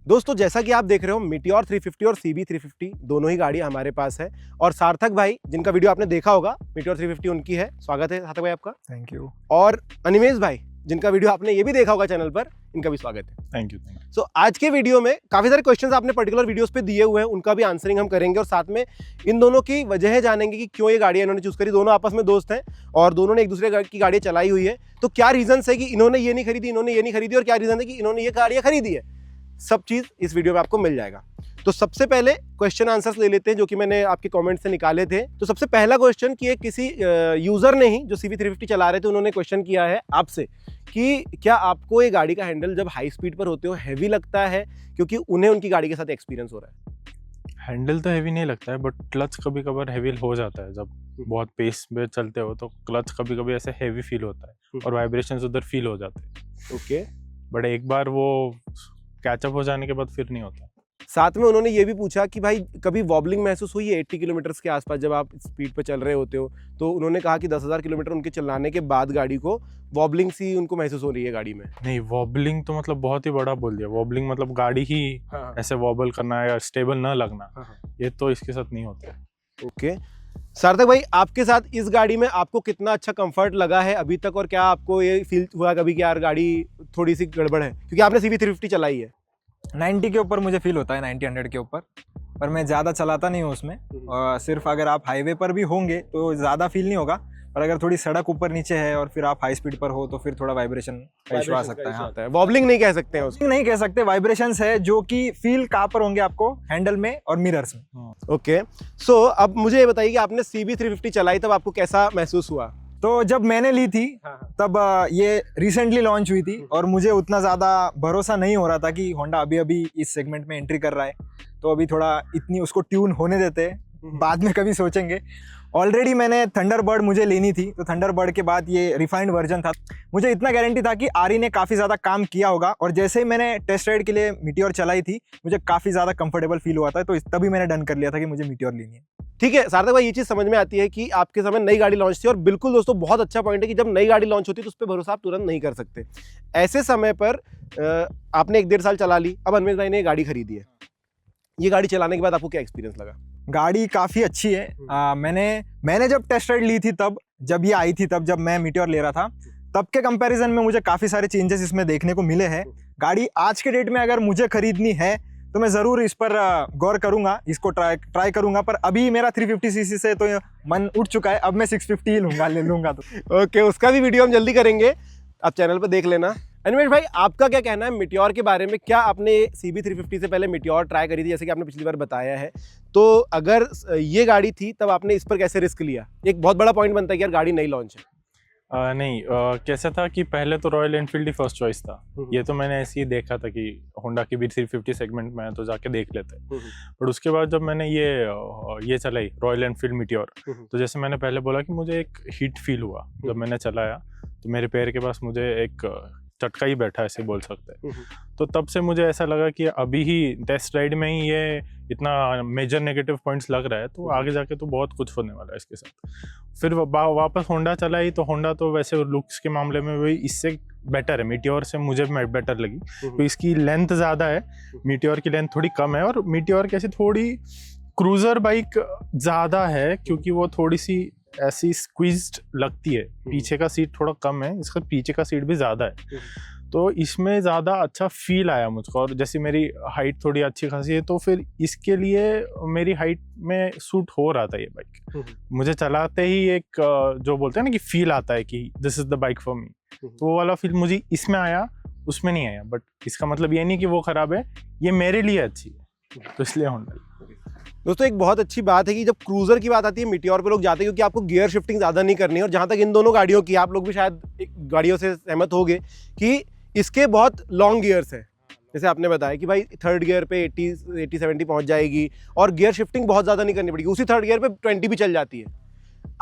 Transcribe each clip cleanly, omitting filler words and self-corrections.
दोस्तों जैसा कि आप देख रहे हो मीटियोर 350 और CB 350 दोनों ही गाड़ी हमारे पास है और सार्थक भाई जिनका वीडियो आपने देखा होगा मीटियोर 350 उनकी है। स्वागत है सार्थक भाई आपका। Thank you. और अनिमेश भाई जिनका वीडियो आपने ये भी देखा होगा चैनल पर, इनका भी स्वागत है। Thank you. सो आज के वीडियो में काफ़ी सारे क्वेश्चंस आपने पर्टिकुलर वीडियोस पे दिए हुए हैं, उनका भी आंसरिंग हम करेंगे और साथ में इन दोनों की वजह जानेंगे कि क्यों ये गाड़ियाँ इन्होंने चूज़ करी। दोनों आपस में दोस्त हैं और दोनों ने एक दूसरे की गाड़ियाँ चलाई हुई है, तो क्या रीजन है कि इन्होंने ये नहीं खरीदी, इन्होंने ये नहीं खरीदी और क्या रीजन है कि इन्होंने ये गाड़ियाँ खरीदी है, सब चीज़ इस वीडियो में आपको मिल जाएगा। तो सबसे पहले क्वेश्चन आंसर्स ले लेते हैं जो कि मैंने आपके कमेंट से निकाले थे। तो सबसे पहला क्वेश्चन कि किसी यूज़र ने ही जो CB 350 चला रहे थे उन्होंने क्वेश्चन किया है आपसे कि क्या आपको ये गाड़ी का हैंडल जब हाई स्पीड पर होते हो हैवी लगता है, क्योंकि उन्हें उनकी गाड़ी के साथ एक्सपीरियंस हो रहा है। हैंडल तो हैवी नहीं लगता है, बट क्लच कभी कभार हैवी हो जाता है। जब बहुत पेस में चलते हो तो क्लच कभी कभी ऐसे हैवी फील होता है और वाइब्रेशंस उधर फील हो जाते हैं। ओके, बट एक बार वो कैचअप हो जाने के बाद फिर नहीं होता। साथ में उन्होंने ये भी पूछा कि भाई कभी वॉबलिंग महसूस हुई है 80 किलोमीटर के आसपास जब आप स्पीड पर चल रहे होते हो? तो उन्होंने कहा कि 10,000 किलोमीटर उनके चलाने के बाद गाड़ी को वॉबलिंग सी उनको महसूस हो रही है गाड़ी में। नहीं, वॉबलिंग तो मतलब बहुत ही बड़ा बोल दिया। वॉबलिंग मतलब गाड़ी ही ऐसे वॉबल करना है या स्टेबल ना लगना, ये तो इसके साथ नहीं होता है। ओके, सार्थक भाई आपके साथ इस गाड़ी में आपको कितना अच्छा कंफर्ट लगा है अभी तक, और क्या आपको ये फील हुआ कभी कि यार गाड़ी थोड़ी सी गड़बड़ है, क्योंकि आपने CB 350 चलाई है? 90 के ऊपर मुझे फील होता है, 90-100 के ऊपर, पर मैं ज़्यादा चलाता नहीं हूँ उसमें। और सिर्फ अगर आप हाईवे पर भी होंगे तो ज़्यादा फील नहीं होगा, पर अगर थोड़ी सड़क ऊपर नीचे है और फिर आप हाई स्पीड पर हो तो फिर थोड़ा वाइब्रेशन का इशू आ सकता है। हाँ, वॉबलिंग नहीं कह सकते हैं उसको। नहीं कह सकते, वाइब्रेशंस है जो कि फील कहाँ पर होंगे आपको, हैंडल में और मिरर्स में। ओके, सो अब मुझे ये बताइए कि आपने CB 350 चलाई तब आपको कैसा महसूस हुआ? तो जब मैंने ली थी तब ये रिसेंटली लॉन्च हुई थी और मुझे उतना ज़्यादा भरोसा नहीं हो रहा था कि होंडा अभी अभी इस सेगमेंट में एंट्री कर रहा है, तो अभी थोड़ा इतनी उसको ट्यून होने देते हैं, बाद में कभी सोचेंगे। ऑलरेडी मैंने थंडरबर्ड मुझे लेनी थी, तो थंडरबर्ड के बाद ये रिफाइंड वर्जन था। मुझे इतना गारंटी था कि आरी ने काफ़ी ज़्यादा काम किया होगा, और जैसे ही मैंने टेस्ट राइड के लिए मीटियोर चलाई थी मुझे काफ़ी ज़्यादा कंफर्टेबल फील हुआ था, तो तभी मैंने डन कर लिया था कि मुझे मीटियोर लेनी है। ठीक है सार्थक भाई, ये चीज़ समझ में आती है कि आपके समय नई गाड़ी लॉन्च थी, और बिल्कुल दोस्तों बहुत अच्छा पॉइंट है कि जब नई गाड़ी लॉन्च होती है तो उस पर भरोसा आप तुरंत नहीं कर सकते। ऐसे समय पर आपने 1-1.5 साल चला ली, अब अनिमेश भाई ने ये गाड़ी खरीदी है, ये गाड़ी चलाने के बाद आपको क्या एक्सपीरियंस लगा? गाड़ी काफ़ी अच्छी है। मैंने जब टेस्ट राइड ली थी, तब जब ये आई थी, तब जब मैं मीटियोर ले रहा था, तब के कंपैरिजन में मुझे काफ़ी सारे चेंजेस इसमें देखने को मिले हैं। गाड़ी आज के डेट में अगर मुझे खरीदनी है तो मैं ज़रूर इस पर गौर करूंगा, इसको ट्राई करूंगा, पर अभी मेरा 350cc से तो मन उठ चुका है, अब मैं 650 ही लूंगा तो। ओके, उसका भी वीडियो हम जल्दी करेंगे, आप चैनल पर देख लेना। अनिमेश भाई आपका क्या कहना है मीटियोर के बारे में? क्या आपने CB 350 से पहले मीटियोर ट्राई करी थी जैसे कि आपने पिछली बार बताया है? तो अगर ये गाड़ी थी तब आपने इस पर कैसे रिस्क लिया? एक बहुत बड़ा पॉइंट बनता है कि यार गाड़ी नई लॉन्च है। नहीं, कैसा था कि पहले तो रॉयल एनफील्ड ही फर्स्ट चॉइस था। ये तो मैंने ऐसे ही देखा था कि होंडा की भी 350 सेगमेंट में है तो जाके देख लेते हैं। बट उसके बाद जब मैंने ये चलाई रॉयल एनफील्ड मीटियोर, तो जैसे मैंने पहले बोला कि मुझे एक हीट फील हुआ जब मैंने चलाया, तो मेरे पैर के पास मुझे एक चटका ही बैठा, ऐसे बोल सकते हैं। तो तब से मुझे ऐसा लगा कि अभी ही टेस्ट राइड में ही ये इतना मेजर नेगेटिव पॉइंट्स लग रहा है, तो आगे जाके तो बहुत कुछ होने वाला है इसके साथ। फिर वापस होंडा चलाई, तो होंडा तो वैसे लुक्स के मामले में वही इससे बेटर है, मीटियोर से मुझे बेटर लगी। तो इसकी लेंथ ज़्यादा है, मीटियोर की लेंथ थोड़ी कम है, और मीटियोर कैसी थोड़ी क्रूज़र बाइक ज़्यादा है क्योंकि वो थोड़ी सी ऐसी स्क्वीज्ड लगती है। पीछे का सीट थोड़ा कम है, इसका पीछे का सीट भी ज़्यादा है, तो इसमें ज़्यादा अच्छा फील आया मुझको। और जैसे मेरी हाइट थोड़ी अच्छी खासी है, तो फिर इसके लिए मेरी हाइट में सूट हो रहा था ये बाइक। मुझे चलाते ही एक जो बोलते हैं ना कि फील आता है कि this is the bike for me, तो वो वाला फील मुझे इसमें आया, उसमें नहीं आया। बट इसका मतलब ये नहीं कि वो ख़राब है, ये मेरे लिए अच्छी है, तो इसलिए होंडा। दोस्तों एक बहुत अच्छी बात है कि जब क्रूज़र की बात आती है मीटियोर पे लोग जाते हैं क्योंकि आपको गियर शिफ्टिंग ज़्यादा नहीं करनी है। और जहाँ तक इन दोनों गाड़ियों की, आप लोग भी शायद गाड़ियों से सहमत होंगे कि इसके बहुत लॉन्ग गियर्स हैं। जैसे आपने बताया कि भाई थर्ड गियर पे 80-70 पहुँच जाएगी और गियर शिफ्टिंग बहुत ज़्यादा नहीं करनी पड़ेगी, उसी थर्ड गियर पे 20 भी चल जाती है।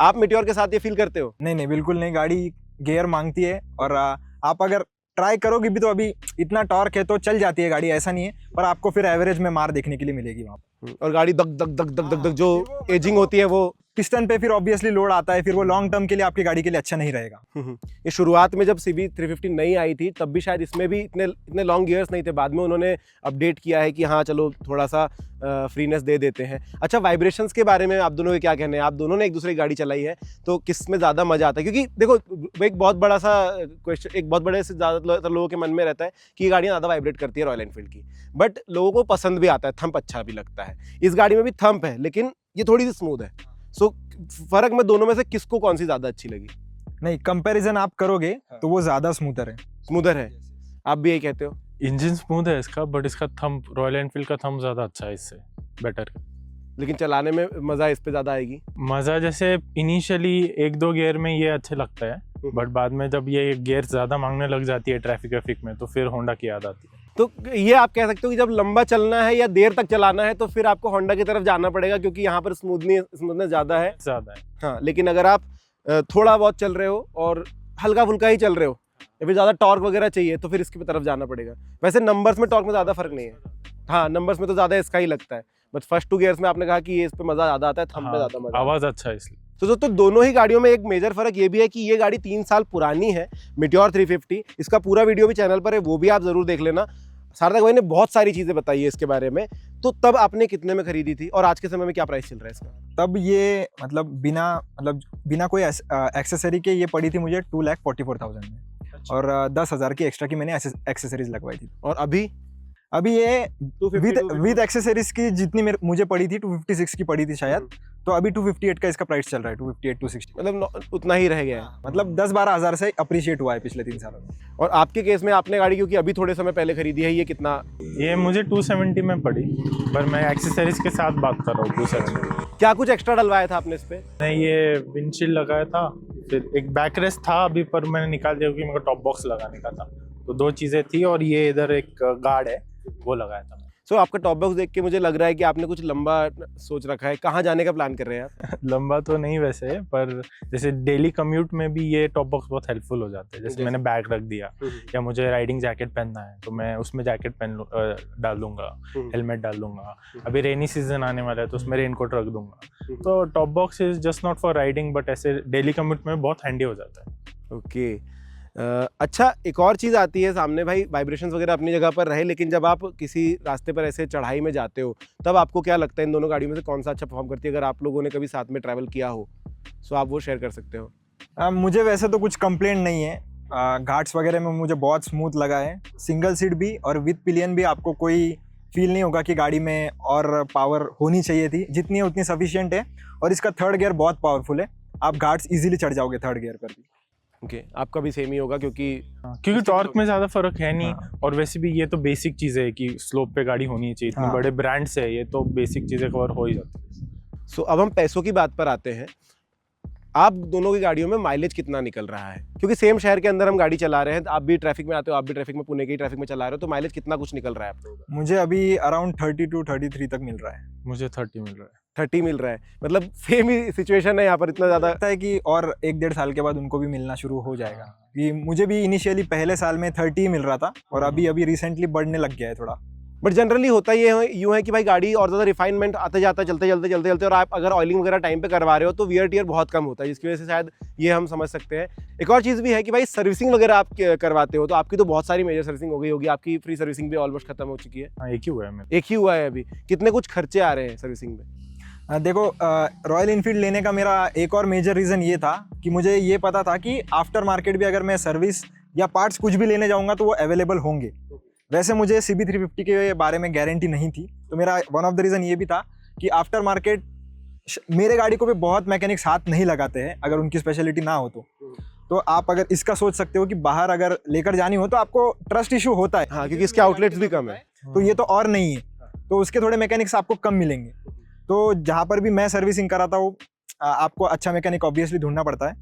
आप मीटियोर के साथ ये फील करते हो? नहीं, बिल्कुल नहीं। गाड़ी गियर मांगती है, और आप अगर ट्राई करोगे भी तो अभी इतना टॉर्क है तो चल जाती है गाड़ी, ऐसा नहीं है, पर आपको फिर एवरेज में मार देखने के लिए मिलेगी वहाँ पर। और गाड़ी दग दग दग दग दग दग जो एजिंग होती है वो पिस्टन पे फिर ऑब्वियसली लोड आता है, फिर वो लॉन्ग टर्म के लिए आपकी गाड़ी के लिए अच्छा नहीं रहेगा। ये शुरुआत में जब CB 350 नई आई थी तब भी शायद इसमें भी इतने लॉन्ग गियर्स नहीं थे, बाद में उन्होंने अपडेट किया है कि हाँ चलो थोड़ा सा फ्रीनेस दे देते हैं। अच्छा, वाइब्रेशंस के बारे में आप दोनों के क्या कहने हैं? आप दोनों ने एक दूसरे की गाड़ी चलाई है तो किस में ज़्यादा मज़ा आता है? क्योंकि देखो एक बहुत बड़ा सा क्वेश्चन, एक बहुत बड़े से ज़्यादातर लोगों के मन में रहता है कि ये गाड़ियाँ ज़्यादा वाइब्रेट करती है रॉयल एनफील्ड की, बट लोगों को पसंद भी आता है, थंप अच्छा भी लगता है। इस गाड़ी में भी थंप है लेकिन ये थोड़ी सी स्मूथ है। सो फर्क में दोनों में से किसको कौन सी ज़्यादा अच्छी लगी? नहीं, कंपैरिजन आप करोगे तो वो ज़्यादा स्मूथर है। स्मूथर है, आप भी यही कहते हो? इंजन स्मूथ है इसका, बट इसका थंब, रॉयल एनफील्ड का थंब ज़्यादा अच्छा है इससे, बेटर। लेकिन चलाने में मज़ा इस पे ज़्यादा आएगी। मज़ा जैसे इनिशियली 1-2 गियर में ये अच्छे लगता है, बट बाद में जब ये गियर ज़्यादा मांगने लग जाती है ट्रैफिक में तो फिर होंडा की याद आती है। तो ये आप कह सकते हो कि जब लंबा चलना है या देर तक चलाना है तो फिर आपको होंडा की तरफ जाना पड़ेगा, क्योंकि यहाँ पर स्मूथनेस ज़्यादा है। हाँ, लेकिन अगर आप थोड़ा बहुत चल रहे हो और हल्का फुल्का ही चल रहे हो या फिर ज़्यादा टॉर्क वगैरह चाहिए तो फिर इसकी तरफ जाना पड़ेगा। वैसे नंबर्स में टॉर्क में ज़्यादा फर्क नहीं है, हाँ नंबर्स में तो ज़्यादा इसका ही लगता है, बट फर्स्ट 2 गियर्स में आपने कहा कि ये इस पे मज़ा ज़्यादा आता है, थंब पे ज़्यादा मज़ा, आवाज़ अच्छा है इसलिए। तो दोस्तों दोनों ही गाड़ियों में एक मेजर फर्क ये भी है कि ये गाड़ी 3 साल पुरानी है, मीटियोर 350। इसका पूरा वीडियो भी चैनल पर है, वो भी आप ज़रूर देख लेना। सार्थक भाई ने बहुत सारी चीज़ें बताई है इसके बारे में। तो तब आपने कितने में खरीदी थी और आज के समय में क्या प्राइस चल रहा है इसका? तब ये बिना कोई एक्सेसरी के ये पड़ी थी मुझे 2,44,000 में, और 10,000 की एक्स्ट्रा की मैंने एक्सेसरीज लगवाई थी। और अभी ये विद एक्सेसरीज की जितनी मुझे पड़ी थी 256 की पड़ी थी शायद, तो अभी 258 का इसका प्राइस चल रहा है, 258 260, मतलब उतना ही रह गया है, मतलब 10-12 हज़ार से अप्रिशिएट हुआ है पिछले 3 सालों में। और आपके केस में आपने गाड़ी क्योंकि अभी थोड़े समय पहले खरीदी है, ये कितना? ये मुझे 270 में पड़ी, पर मैं एक्सेसरीज के साथ बात कर रहा हूँ। 270 क्या कुछ एक्स्ट्रा डलवाया था आपने इस पे? नहीं, ये विंडशील्ड लगाया था, फिर एक बैक रेस्ट था अभी, पर मैंने निकाल दिया क्योंकि मेरे को टॉप बॉक्स लगाने का था, तो 2 चीज़ें थी, और ये इधर एक गार्ड है वो लगाया था। सो आपका टॉप बॉक्स देख के मुझे लग रहा है कि आपने कुछ लंबा सोच रखा है। कहाँ जाने का प्लान कर रहे हैं आप? लंबा तो नहीं वैसे, पर जैसे डेली कम्यूट में भी ये टॉप बॉक्स बहुत हेल्पफुल हो जाते हैं। जैसे मैंने बैग रख दिया या मुझे राइडिंग जैकेट पहनना है तो मैं उसमें जैकेट डाल दूंगा, हेलमेट डाल दूंगा। अभी रेनी सीजन आने वाला है तो उसमें रेनकोट रख दूंगा। तो top box is just not for riding, but ऐसे डेली कम्यूट में बहुत हैंडी हो जाता है। ओके, अच्छा एक और चीज़ आती है सामने भाई, वाइब्रेशंस वगैरह अपनी जगह पर रहे, लेकिन जब आप किसी रास्ते पर ऐसे चढ़ाई में जाते हो तब आपको क्या लगता है इन दोनों गाड़ियों में से कौन सा अच्छा परफॉर्म करती है? अगर आप लोगों ने कभी साथ में ट्रैवल किया हो तो आप वो शेयर कर सकते हो। मुझे वैसे तो कुछ कंप्लेंट नहीं है, घाट्स वगैरह में मुझे बहुत स्मूथ लगा है, सिंगल सीट भी और विद पिलियन भी आपको कोई फील नहीं होगा कि गाड़ी में और पावर होनी चाहिए थी, जितनी है उतनी सफिशिएंट है। और इसका थर्ड गियर बहुत पावरफुल है, आप घाट्स इजीली चढ़ जाओगे थर्ड गियर पर भी। ओके, आपका भी सेम ही होगा क्योंकि टॉर्क में ज़्यादा फर्क है नहीं। और वैसे भी ये तो बेसिक चीज़ है कि स्लोप पे गाड़ी होनी चाहिए, इतने बड़े ब्रांड से है ये, तो बेसिक चीज़ें कवर हो ही जाती है। सो अब हम पैसों की बात पर आते हैं। आप दोनों की गाड़ियों में माइलेज कितना निकल रहा है? क्योंकि सेम शहर के अंदर हम गाड़ी चला रहे हैं, आप भी ट्रैफिक में आते हो, आप भी ट्रैफिक में, पुणे की ट्रैफिक में चला रहे हो, तो माइलेज कितना कुछ निकल रहा है आप लोगों का? मुझे अभी अराउंड 32-33 तक मिल रहा है। मुझे 30 मिल रहा है। 30 मिल रहा है, मतलब सेम ही सिचुएशन है यहाँ पर, इतना ज़्यादा लगता है कि और 1-1.5 साल के बाद उनको भी मिलना शुरू हो जाएगा। कि मुझे भी इनिशियली पहले साल में 30 मिल रहा था और अभी रिसेंटली बढ़ने लग गया है थोड़ा। बट जनरली होता ये यूँ है कि भाई गाड़ी और ज़्यादा रिफाइनमेंट आते जाता चलते और आप अगर ऑयलिंग वगैरह टाइम पे करवा रहे हो तो वियर टियर बहुत कम होता है, जिसकी वजह से शायद ये हम समझ सकते हैं। एक और चीज़ भी है कि भाई सर्विसिंग वगैरह आप करवाते हो तो आपकी तो बहुत सारी मेजर सर्विसिंग हो गई होगी, आपकी फ्री सर्विसिंग भी ऑलमोस्ट खत्म हो चुकी है। हाँ, एक ही हुआ है मेरा। एक ही हुआ है अभी, कितने कुछ खर्चे आ रहे हैं सर्विसिंग में? देखो, रॉयल इनफील्ड लेने का मेरा एक और मेजर रीज़न ये था कि मुझे ये पता था कि आफ्टर मार्केट भी अगर मैं सर्विस या पार्ट्स कुछ भी लेने जाऊंगा तो वो अवेलेबल होंगे। वैसे मुझे CB 350 के बारे में गारंटी नहीं थी, तो मेरा वन ऑफ द रीज़न ये भी था कि आफ्टर मार्केट मेरे गाड़ी को भी बहुत मैकेनिक्स हाथ नहीं लगाते हैं अगर उनकी स्पेशलिटी ना हो तो आप अगर इसका सोच सकते हो कि बाहर अगर लेकर जानी हो तो आपको ट्रस्ट इशू होता है। हाँ, क्योंकि इसके आउटलेट्स भी कम है, तो ये तो और नहीं है, तो उसके थोड़े मैकेनिक्स आपको कम मिलेंगे। तो जहाँ पर भी मैं सर्विसिंग कराता हूँ आपको अच्छा मैकेनिक ऑब्वियसली ढूंढना पड़ता है,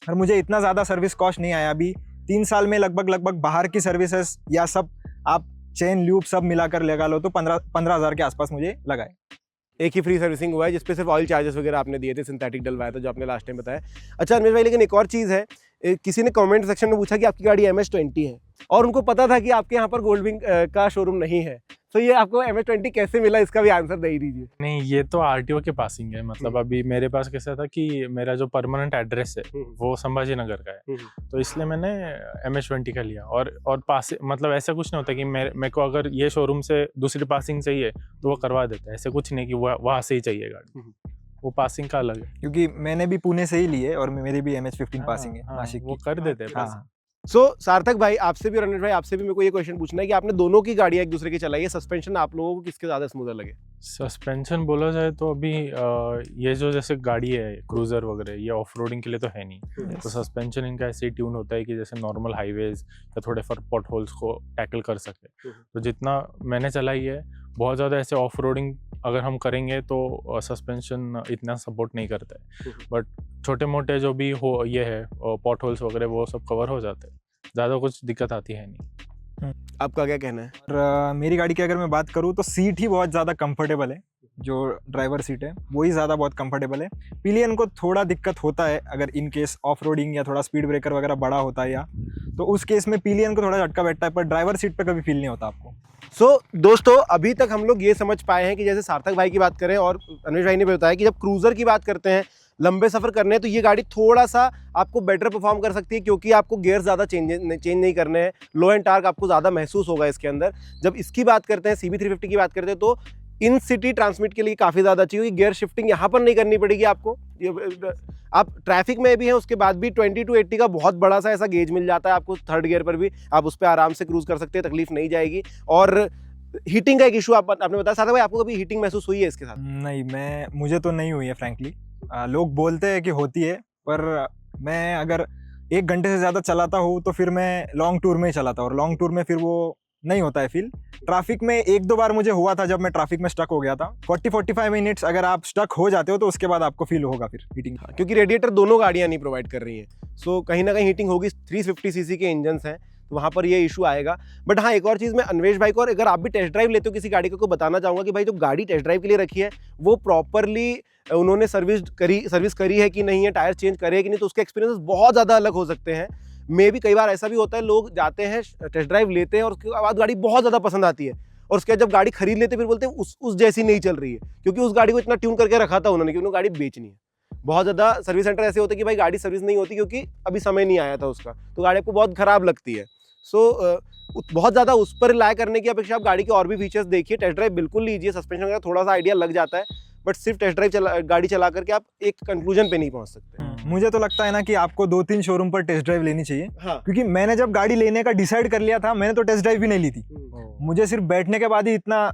और मुझे इतना ज़्यादा सर्विस कॉस्ट नहीं आया। अभी 3 साल में लगभग बाहर की सर्विसेज या सब आप चेन ल्यूब सब मिलाकर लगा लो तो 15,000 के आसपास मुझे लगा है। एक ही फ्री सर्विसिंग हुआ है जिसपे सिर्फ ऑयल चार्जेस वगैरह आपने दिए थे, सिंथेटिक डलवाया था जो आपने लास्ट टाइम बताया। अच्छा अनमेश भाई, लेकिन एक और चीज़ है किसी ने कमेंट सेक्शन में पूछा कि आपकी गाड़ी MS-20 है और उनको पता था कि आपके यहाँ पर गोल्डविंग का शोरूम नहीं है, तो ये आपको MS-20 कैसे मिला, इसका भी आंसर दे दीजिए। नहीं, ये तो आरटीओ के पासिंग है। मतलब अभी मेरे पास कैसा था कि मेरा जो परमानेंट एड्रेस है वो संभाजी नगर का है, तो इसलिए मैंने MS-20 का लिया। और पास मतलब ऐसा कुछ नहीं होता कि मेरे को अगर ये शोरूम से दूसरी पासिंग चाहिए तो वो करवा देता है। ऐसे कुछ नहीं कि वहाँ से ही चाहिए गाड़ी, वो पासिंग का अलग है। क्योंकि मैंने भी पुणे से ही लिए और मेरी भी MS-15 पासिंग है हाँ, नासिक वो की। कर देते हैं हाँ पासिंग। सो सार्थक भाई, आपसे भी और रमेश भाई, आपसे भी मेरे को ये क्वेश्चन पूछना है कि आपने दोनों की गाड़ियां एक दूसरे की चलाई है, सस्पेंशन आप लोगों को किसके ज्यादा स्मूथर लगे? सस्पेंशन बोला जाए तो अभी ये जो जैसे गाड़ी है क्रूजर वगैरह, ये ऑफ रोडिंग के लिए तो है नहीं, तो सस्पेंशन इनका ऐसे ही ट्यून होता है कि जैसे नॉर्मल हाईवेज या थोड़े पॉट होल्स को टैकल कर सके। तो जितना मैंने चलाई है, बहुत ज़्यादा ऐसे ऑफ रोडिंग अगर हम करेंगे तो सस्पेंशन इतना सपोर्ट नहीं करता है, बट छोटे मोटे जो भी हो ये है पॉट होल्स वगैरह वो सब कवर हो जाते हैं, ज़्यादा कुछ दिक्कत आती है नहीं। आपका क्या कहना है? और मेरी गाड़ी की अगर मैं बात करूँ तो सीट ही बहुत ज़्यादा कंफर्टेबल है, जो ड्राइवर सीट है वही ज़्यादा बहुत कंफर्टेबल है। पिलियन को थोड़ा दिक्कत होता है अगर इन केस ऑफ रोडिंग या थोड़ा स्पीड ब्रेकर वगैरह बड़ा होता है या, तो उस केस में पिलियन को थोड़ा झटका बैठता है, पर ड्राइवर सीट पे कभी फील नहीं होता आपको। सो दोस्तों, अभी तक हम लोग ये समझ पाए हैं कि जैसे सार्थक भाई की बात करें और अनिश भाई ने भी बताया कि जब क्रूजर की बात करते हैं, लंबे सफर करने हैं, तो ये गाड़ी थोड़ा सा आपको बेटर परफॉर्म कर सकती है, क्योंकि आपको गियर ज़्यादा चेंज नहीं करने हैं, लो एंड टार्क आपको ज़्यादा महसूस होगा इसके अंदर। जब इसकी बात करते हैं, CB350 की बात करते हैं, तो इन सिटी ट्रांसमिट के लिए काफ़ी ज़्यादा अच्छी, क्योंकि गियर शिफ्टिंग यहाँ पर नहीं करनी पड़ेगी आपको। आप ट्रैफिक में भी हैं उसके बाद भी 20 to 80 का बहुत बड़ा सा ऐसा गेज मिल जाता है आपको, थर्ड गियर पर भी आप उस पर आराम से क्रूज कर सकते हैं, तकलीफ नहीं जाएगी। और हीटिंग का एक इशू आपने बताया, साथ भाई आपको कभी हीटिंग महसूस हुई है इसके साथ? नहीं, मुझे तो नहीं हुई है फ्रैंकली। लोग बोलते हैं कि होती है, पर मैं अगर 1 घंटे से ज़्यादा चलाता हूँ तो फिर मैं लॉन्ग टूर में ही चलाता हूँ, और लॉन्ग टूर में फिर वो नहीं होता है फील। ट्रैफिक में 1-2 बार मुझे हुआ था, जब मैं ट्रैफिक में स्टक हो गया था। 40-45 मिनट्स अगर आप स्टक हो जाते हो तो उसके बाद आपको फील होगा फिर हीटिंग। क्योंकि रेडिएटर दोनों गाड़ियां नहीं प्रोवाइड कर रही हैं, सो कहीं ना कहीं हीटिंग होगी। 350 सीसी के इंजन्स हैं, तो वहाँ पर ये इशू आएगा। बट हाँ, एक और चीज़ मैं अन्वेश भाई को, और अगर आप भी टेस्ट ड्राइव लेते हो किसी गाड़ी को, बताना चाहूँगा कि भाई जो गाड़ी टेस्ट ड्राइव के लिए रखी है वो प्रॉपरली उन्होंने सर्विस करी है कि नहीं है, टायर चेंज करे कि नहीं, तो उसके एक्सपीरियंस बहुत ज़्यादा अलग हो सकते हैं। मे भी कई बार ऐसा भी होता है, लोग जाते हैं टेस्ट ड्राइव लेते हैं और उसके बाद गाड़ी बहुत ज़्यादा पसंद आती है, और उसके बाद जब गाड़ी खरीद लेते फिर बोलते हैं उस जैसी नहीं चल रही है, क्योंकि उस गाड़ी को इतना ट्यून करके रखा था उन्होंने, क्योंकि गाड़ी बेचनी है। बहुत ज़्यादा सर्विस सेंटर ऐसे होते हैं कि भाई गाड़ी सर्विस नहीं होती क्योंकि अभी समय नहीं आया था उसका, तो गाड़ी आपको बहुत ख़राब लगती है। सो बहुत ज़्यादा उस पर रिलाय करने की अपेक्षा आप गाड़ी के और भी फीचर्स देखिए, टेस्ट ड्राइव बिल्कुल लीजिए। सस्पेंशन का थोड़ा सा आइडिया लग जाता है, बट सिर्फ टेस्ट ड्राइव गाड़ी चला करके आप एक कंक्लूजन पे नहीं पहुंच सकते। मुझे तो लगता है ना कि आपको 2-3 शोरूम पर टेस्ट ड्राइव लेनी चाहिए। हाँ। क्योंकि मैंने जब गाड़ी लेने का डिसाइड कर लिया था, मैंने तो टेस्ट ड्राइव भी नहीं ली थी। मुझे सिर्फ बैठने के बाद ही इतना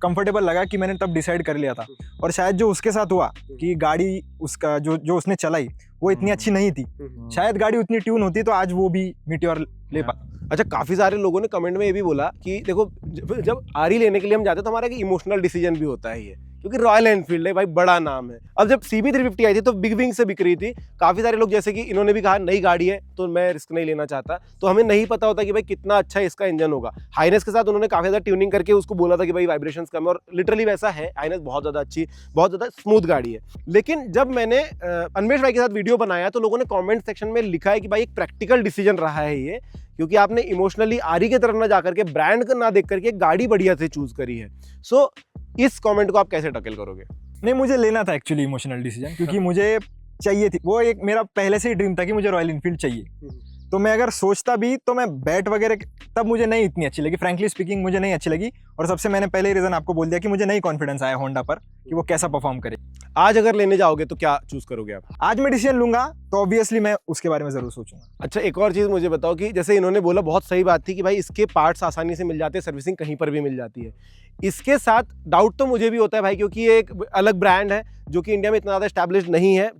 कंफर्टेबल लगा कि मैंने तब डिसाइड कर लिया था। और शायद जो उसके साथ हुआ कि गाड़ी उसका जो उसने चलाई वो इतनी अच्छी नहीं थी, शायद गाड़ी उतनी ट्यून होती तो आज वो भी मीटियोर ले पा। अच्छा, काफ़ी सारे लोगों ने कमेंट में ये भी बोला कि देखो, जब आरी लेने के लिए हम जाते हैं तो हमारा एक इमोशनल डिसीजन भी होता है ये, क्योंकि रॉयल एनफील्ड है भाई, बड़ा नाम है। अब जब CB350 आई थी तो बिग विंग से बिक रही थी, काफ़ी सारे लोग जैसे कि इन्होंने भी कहा नई गाड़ी है तो मैं रिस्क नहीं लेना चाहता, तो हमें नहीं पता होता कि भाई कितना अच्छा इसका इंजन होगा। हाइनेस के साथ उन्होंने काफ़ी ज़्यादा ट्यूनिंग करके उसको बोला था कि भाई वाइब्रेशंस कम है, और लिटरली वैसा है। हाइनेस बहुत ज़्यादा अच्छी, बहुत ज़्यादा स्मूथ गाड़ी है। लेकिन जब मैंने अन्वेश भाई के साथ वीडियो बनाया तो लोगों ने कॉमेंट सेक्शन में लिखा है कि भाई एक प्रैक्टिकल डिसीजन रहा है ये, क्योंकि आपने इमोशनली आरी की तरफ ना जाकर के, ब्रांड का ना देख करके गाड़ी बढ़िया से चूज करी है। सो इस कमेंट को आप कैसे टैकल करोगे? नहीं, मुझे लेना था एक्चुअली इमोशनल डिसीजन, क्योंकि मुझे चाहिए थी, वो एक मेरा पहले से ही ड्रीम था कि मुझे रॉयल इनफील्ड चाहिए। तो मैं अगर सोचता भी तो मैं बैट वगैरह तब मुझे नहीं इतनी अच्छी लगी, फ्रैंकली स्पीकिंग मुझे नहीं अच्छी लगी। और सबसे मैंने पहले ही रीज़न आपको बोल दिया कि मुझे नहीं कॉन्फिडेंस आया होंडा पर कि वो कैसा परफॉर्म करे। आज अगर लेने जाओगे तो क्या चूज करोगे आप? आज मैं डिसीजन लूंगा तो ऑब्वियसली मैं उसके बारे में ज़रूर सोचूंगा। अच्छा, एक और चीज़ मुझे बताओ कि जैसे इन्होंने बोला, बहुत सही बात थी कि भाई इसके पार्ट्स आसानी से मिल जाते हैं, सर्विसिंग कहीं पर भी मिल जाती है। इसके साथ डाउट तो मुझे भी होता है भाई, क्योंकि ये एक अलग ब्रांड है जो कि इंडिया में इतना ज़्यादा एस्टैब्लिश्ड नहीं है।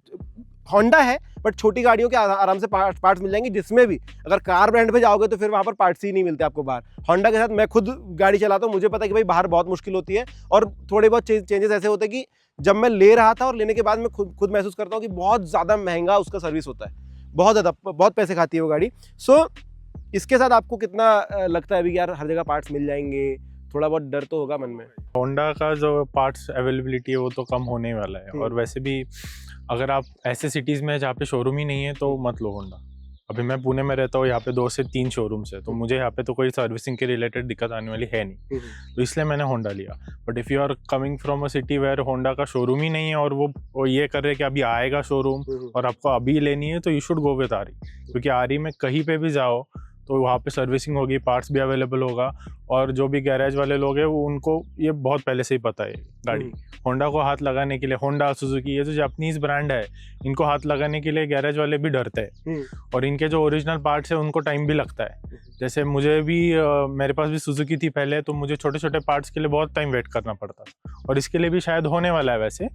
होंडा है, बट छोटी गाड़ियों के आराम से पार्ट्स मिल जाएंगे, जिसमें भी अगर कार ब्रांड पे जाओगे तो फिर वहाँ पर पार्ट्स ही नहीं मिलते आपको बाहर। होंडा के साथ मैं खुद गाड़ी चलाता हूँ, मुझे पता है कि भाई बाहर बहुत मुश्किल होती है, और थोड़े बहुत चेंजेस ऐसे होते हैं कि जब मैं ले रहा था और लेने के बाद मैं खुद महसूस करता हूँ कि बहुत ज़्यादा महंगा उसका सर्विस होता है, बहुत पैसे खाती है वो गाड़ी। सो इसके साथ आपको कितना लगता है अभी यार हर जगह पार्ट्स मिल जाएंगे? थोड़ा बहुत डर तो होगा मन में। होंडा का जो पार्ट्स अवेलेबिलिटी है वो तो कम होने वाला है, और वैसे भी अगर आप ऐसे सिटीज़ में जहाँ पे शोरूम ही नहीं है तो मत लो होंडा अभी मैं पुणे में रहता हूँ, यहाँ पे 2 से 3 शोरूम्स है, तो मुझे यहाँ पे तो कोई सर्विसिंग के रिलेटेड दिक्कत आने वाली है नहीं, तो इसलिए मैंने होंडा लिया। But if you are coming from a city where Honda का शोरूम ही नहीं है और वो ये कर रहे हैं कि अभी आएगा शोरूम और आपको अभी लेनी है, तो यू शुड गो विद आरी, क्योंकि आरी में कहीं पे भी जाओ तो वहाँ पे सर्विसिंग होगी, पार्ट्स भी अवेलेबल होगा, और जो भी गैरेज वाले लोग हैं वो उनको ये बहुत पहले से ही पता है गाड़ी। होंडा को हाथ लगाने के लिए, होंडा सुजुकी ये जो जापानीज ब्रांड है, इनको हाथ लगाने के लिए गैरेज वाले भी डरते हैं, और इनके जो ओरिजिनल पार्ट्स है उनको टाइम भी लगता है। जैसे मुझे भी मेरे पास भी सुजुकी थी पहले, तो मुझे छोटे छोटे पार्ट्स के लिए बहुत टाइम वेट करना पड़ता था, और इसके लिए भी शायद होने वाला है वैसे।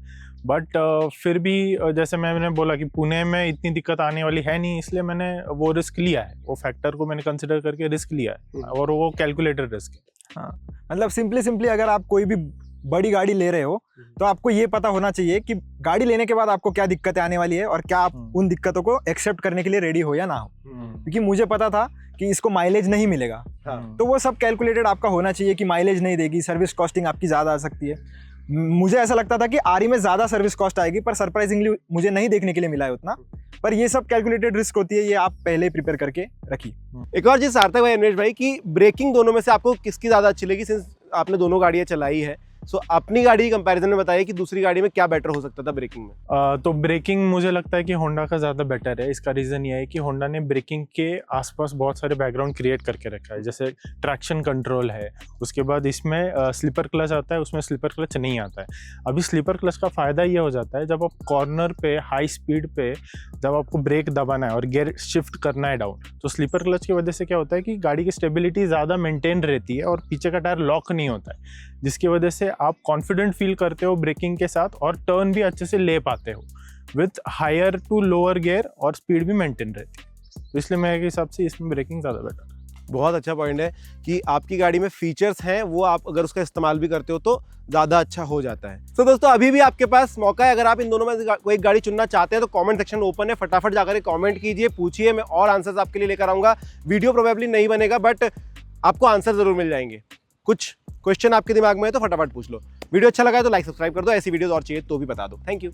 बट फिर भी जैसे मैंने बोला कि पुणे में इतनी दिक्कत आने वाली है नहीं, इसलिए मैंने वो रिस्क लिया है, वो फैक्टर को मैंने कंसिडर करके रिस्क लिया है, और वो कैलकुलेटेड रिस्क है। हाँ, मतलब सिंपली अगर आप कोई भी बड़ी गाड़ी ले रहे हो तो आपको ये पता होना चाहिए कि गाड़ी लेने के बाद आपको क्या दिक्कतें आने वाली है और क्या आप उन दिक्कतों को एक्सेप्ट करने के लिए रेडी हो या ना हो। क्योंकि मुझे पता था कि इसको माइलेज नहीं मिलेगा, तो वो सब कैलकुलेटेड आपका होना चाहिए कि माइलेज नहीं देगी, सर्विस कॉस्टिंग आपकी ज़्यादा आ सकती है। मुझे ऐसा लगता था कि आरी में ज़्यादा सर्विस कॉस्ट आएगी, पर सरप्राइजिंगली मुझे नहीं देखने के लिए मिला है उतना। पर ये सब कैलकुलेटेड रिस्क होती है, ये आप पहले ही प्रिपेयर करके रखिए। एक और चीज सार्थक भाई, अनिमेश भाई, की ब्रेकिंग दोनों में से आपको किसकी ज्यादा अच्छी लगी, सिंस आपने दोनों गाड़ियां चलाई है? सो अपनी गाड़ी की कंपैरिजन में बताइए कि दूसरी गाड़ी में क्या बेटर हो सकता था ब्रेकिंग में? तो ब्रेकिंग मुझे लगता है कि होंडा का ज़्यादा बेटर है। इसका रीज़न ये है कि होंडा ने ब्रेकिंग के आसपास बहुत सारे बैकग्राउंड क्रिएट करके रखा है, जैसे ट्रैक्शन कंट्रोल है, उसके बाद इसमें स्लीपर क्लच आता है, उसमें स्लीपर क्लच नहीं आता है। अभी स्लीपर क्लच का फ़ायदा ये हो जाता है जब आप कॉर्नर पे हाई स्पीड पे जब आपको ब्रेक दबाना है और गियर शिफ्ट करना है डाउन, तो स्लीपर क्लच की वजह से क्या होता है कि गाड़ी की स्टेबिलिटी ज़्यादा मेंटेन रहती है और पीछे का टायर लॉक नहीं होता है, जिसकी वजह से आप कॉन्फिडेंट फील करते हो ब्रेकिंग के साथ, और टर्न भी अच्छे से ले पाते हो with higher to lower gear, और स्पीड भी मेंटेन रहती है। तो इसलिए मेरे हिसाब से इसमें ब्रेकिंग ज़्यादा बेटर है। बहुत अच्छा पॉइंट है कि आपकी गाड़ी में फीचर्स हैं, वो आप अगर उसका इस्तेमाल भी करते हो तो ज़्यादा अच्छा हो जाता है। तो दोस्तों अभी भी आपके पास मौका है, अगर आप इन दोनों में कोई एक गाड़ी चुनना चाहते हैं तो कमेंट सेक्शन ओपन है, फटाफट जाकर कमेंट कीजिए, पूछिए, मैं और आंसर्स आपके लिए लेकर आऊँगा। वीडियो प्रोबेबली नहीं बनेगा बट आपको आंसर ज़रूर मिल जाएंगे। कुछ क्वेश्चन आपके दिमाग में है तो फटाफट पूछ लो। वीडियो अच्छा लगा है तो लाइक सब्सक्राइब कर दो, ऐसी वीडियोस और चाहिए तो भी बता दो। Thank you.